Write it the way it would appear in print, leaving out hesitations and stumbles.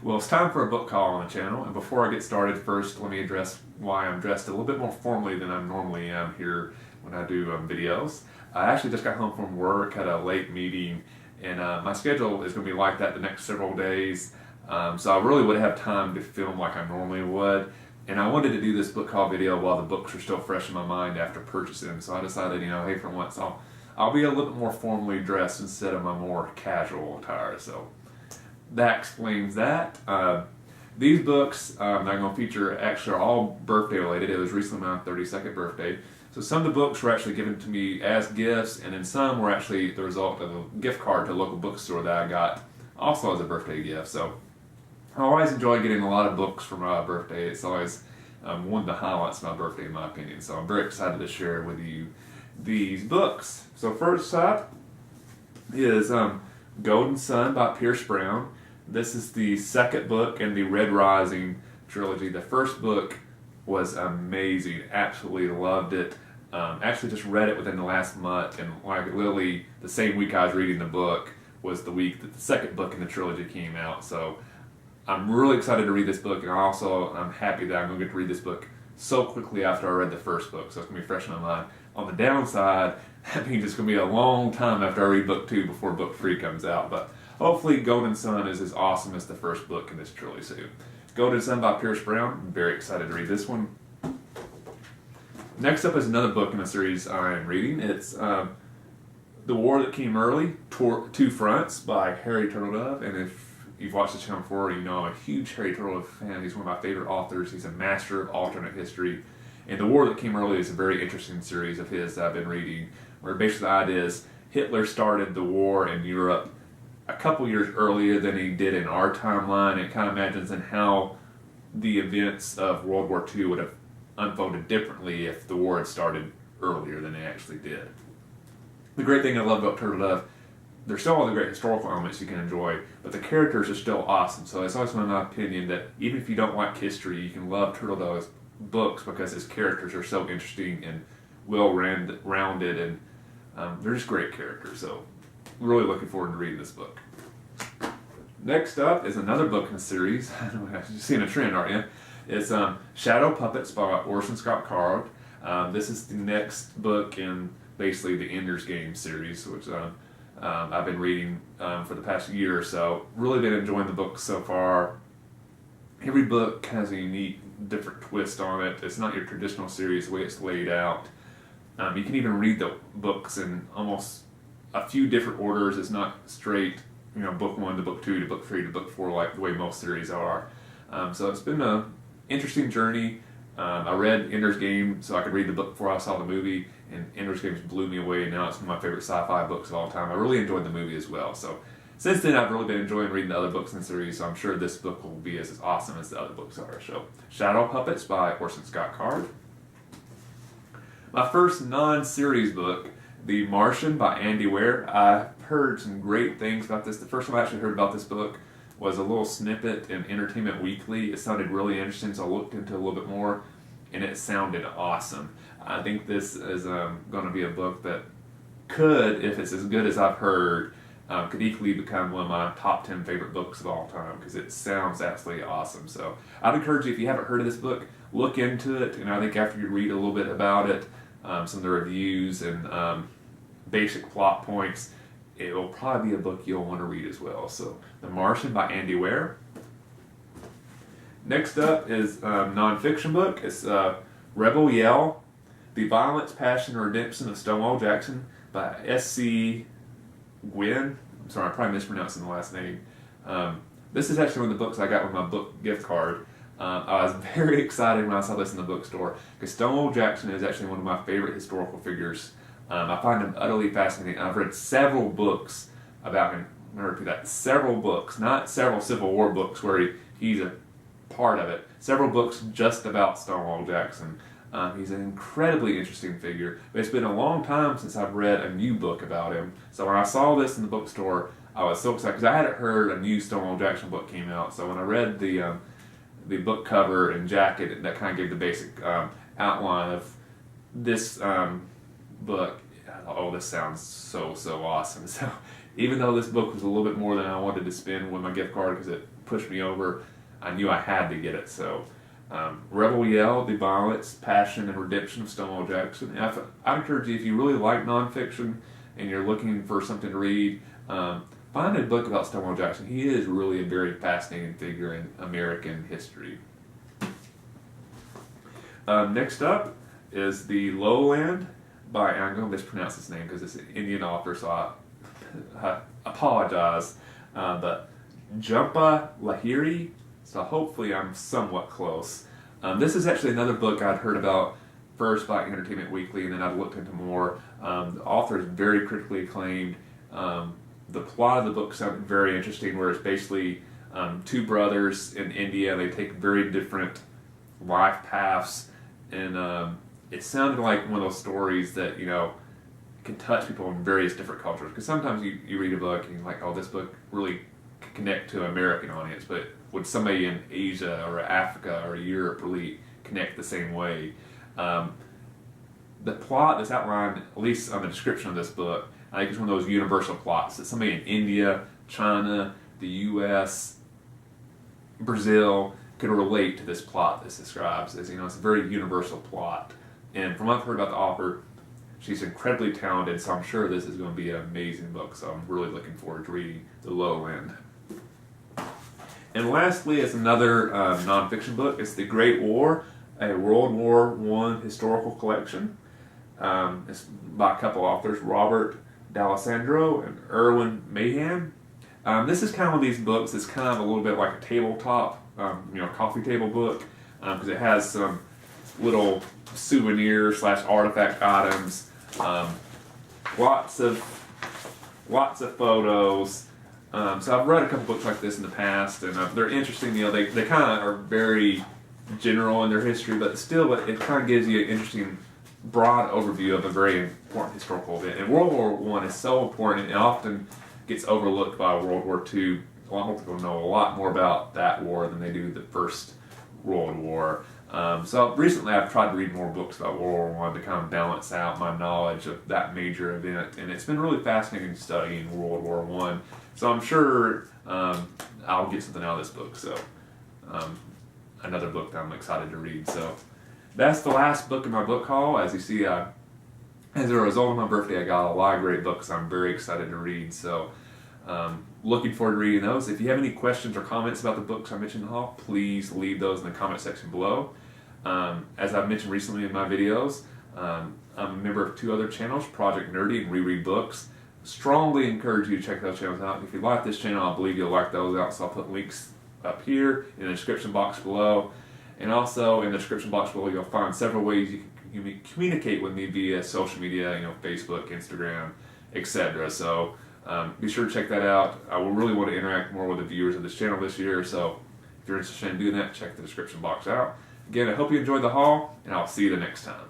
Well, it's time for a book call on the channel, and before I get started, first let me address why I'm dressed a little bit more formally than I normally am here when I do videos. I actually just got home from work, had a late meeting, and my schedule is going to be like that the next several days, so I really would have time to film like I normally would. And I wanted to do this book call video while the books are still fresh in my mind after purchasing them, so I decided, hey, for once I'll be a little bit more formally dressed instead of my more casual attire. So that explains that. These books that I'm going to feature actually are all birthday related. It was recently my 32nd birthday. So some of the books were actually given to me as gifts, and then some were actually the result of a gift card to a local bookstore that I got also as a birthday gift. So I always enjoy getting a lot of books for my birthday. It's always one of the highlights of my birthday in my opinion. So I'm very excited to share with you these books. So first up is Golden Sun by Pierce Brown. This is the second book in the Red Rising trilogy. The first book was amazing. Absolutely loved it. Actually just read it within the last month, and like literally the same week I was reading the book was the week that the second book in the trilogy came out. So I'm really excited to read this book, and I'm happy that I'm going to get to read this book so quickly after I read the first book, so it's going to be fresh in my mind. On the downside, that means it's going to be a long time after I read book 2 before book 3 comes out, but hopefully Golden Sun is as awesome as the first book in this trilogy. So, Golden Sun by Pierce Brown. I'm very excited to read this one. Next up is another book in the series I am reading. It's The War That Came Early, Two Fronts by Harry Turtledove. And if you've watched the channel before, you know I'm a huge Harry Turtledove fan. He's one of my favorite authors. He's a master of alternate history. And The War That Came Early is a very interesting series of his that I've been reading, where basically the idea is Hitler started the war in Europe a couple years earlier than he did in our timeline. It kind of imagines in how the events of World War II would have unfolded differently if the war had started earlier than they actually did. The great thing I love about Turtledove, there's still all the great historical elements you can enjoy, but the characters are still awesome. So it's always been my opinion that even if you don't like history, you can love Turtledove's books because his characters are so interesting and well-rounded, and they're just great characters. So really looking forward to reading this book. Next up is another book in the series. I know you're seeing a trend, aren't you? It's Shadow Puppets by Orson Scott Card. This is the next book in basically the Ender's Game series, which I've been reading for the past year or so. Really been enjoying the book so far. Every book has a unique, different twist on it. It's not your traditional series the way it's laid out. You can even read the books in almost a few different orders. It's not straight, book 1 to book 2 to book 3 to book 4 like the way most series are. So it's been an interesting journey. I read Ender's Game so I could read the book before I saw the movie, and Ender's Game blew me away, and now it's one of my favorite sci-fi books of all time. I really enjoyed the movie as well. So since then, I've really been enjoying reading the other books in the series, so I'm sure this book will be as awesome as the other books are. So, Shadow Puppets by Orson Scott Card. My first non-series book, The Martian by Andy Weir. I've heard some great things about this. The first time I actually heard about this book was a little snippet in Entertainment Weekly. It sounded really interesting, so I looked into it a little bit more, and it sounded awesome. I think this is going to be a book that could, if it's as good as I've heard, could equally become one of my top 10 favorite books of all time, because it sounds absolutely awesome. So I'd encourage you, if you haven't heard of this book, look into it. I think after you read a little bit about it, some of the reviews and basic plot points, it will probably be a book you'll want to read as well. So, The Martian by Andy Weir. Next up is a non-fiction book. It's Rebel Yell, The Violence, Passion, and Redemption of Stonewall Jackson by S.C. Gwynn. I'm sorry, I'm probably mispronouncing the last name. This is actually one of the books I got with my book gift card. I was very excited when I saw this in the bookstore, because Stonewall Jackson is actually one of my favorite historical figures. I find him utterly fascinating. I've read several books about him. I'm going to repeat that. Several books, not several Civil War books where he's a part of it. Several books just about Stonewall Jackson. He's an incredibly interesting figure, but it's been a long time since I've read a new book about him. So when I saw this in the bookstore, I was so excited, because I hadn't heard a new Stonewall Jackson book came out. So when I read the book cover and jacket, that kind of gave the basic outline of this book. Oh, this sounds so awesome. So even though this book was a little bit more than I wanted to spend with my gift card, because it pushed me over. I knew I had to get it. So Rebel Yell, The Violence, Passion, and Redemption of Stonewall Jackson. And I'd encourage you, if you really like nonfiction and you're looking for something to read, find a book about Stonewall Jackson. He is really a very fascinating figure in American history. Next up is The Lowland by, and I'm going to mispronounce his name because it's an Indian author, so I apologize, but Jhumpa Lahiri, so hopefully I'm somewhat close. This is actually another book I'd heard about first by Entertainment Weekly, and then I've looked into more. The author is very critically acclaimed. The plot of the book sounded very interesting, where it's basically two brothers in India. They take very different life paths, and it sounded like one of those stories that, you know, can touch people in various different cultures. Because sometimes you read a book and you're like, oh, this book really can connect to an American audience, but would somebody in Asia or Africa or Europe really connect the same way? The plot that's outlined, at least on the description of this book, I think it's one of those universal plots that somebody in India, China, the U.S., Brazil could relate to this plot this describes. As you know, it's a very universal plot. And from what I've heard about the author, she's incredibly talented, so I'm sure this is going to be an amazing book. So I'm really looking forward to reading The Lowland. And lastly, is another nonfiction book. It's The Great War, a World War I historical collection. It's by a couple authors, Robert D'Alessandro and Erwin Mahan. This is kind of one of these books that's kind of a little bit like a tabletop, coffee table book, because it has some little souvenir / artifact items, lots of photos. So I've read a couple books like this in the past, and they're interesting. You know, they kind of are very general in their history, but still it kind of gives you an interesting broad overview of a very important historical event. And World War I is so important, and it often gets overlooked by World War II. A lot more people know a lot more about that war than they do the First World War. So recently I've tried to read more books about World War I to kind of balance out my knowledge of that major event, and it's been really fascinating studying World War I. So I'm sure I'll get something out of this book. So another book that I'm excited to read. So that's the last book in my book haul. As you see, as a result of my birthday, I got a lot of great books I'm very excited to read. So looking forward to reading those. If you have any questions or comments about the books I mentioned in the haul, please leave those in the comment section below. As I've mentioned recently in my videos, I'm a member of 2 other channels, Project Nerdy and Reread Books. Strongly encourage you to check those channels out. If you like this channel, I believe you'll like those out, so I'll put links up here in the description box below. And also in the description box below, you'll find several ways you can communicate with me via social media, Facebook, Instagram, etc. So be sure to check that out. I will really want to interact more with the viewers of this channel this year, so if you're interested in doing that, check the description box out. Again, I hope you enjoyed the haul, and I'll see you the next time.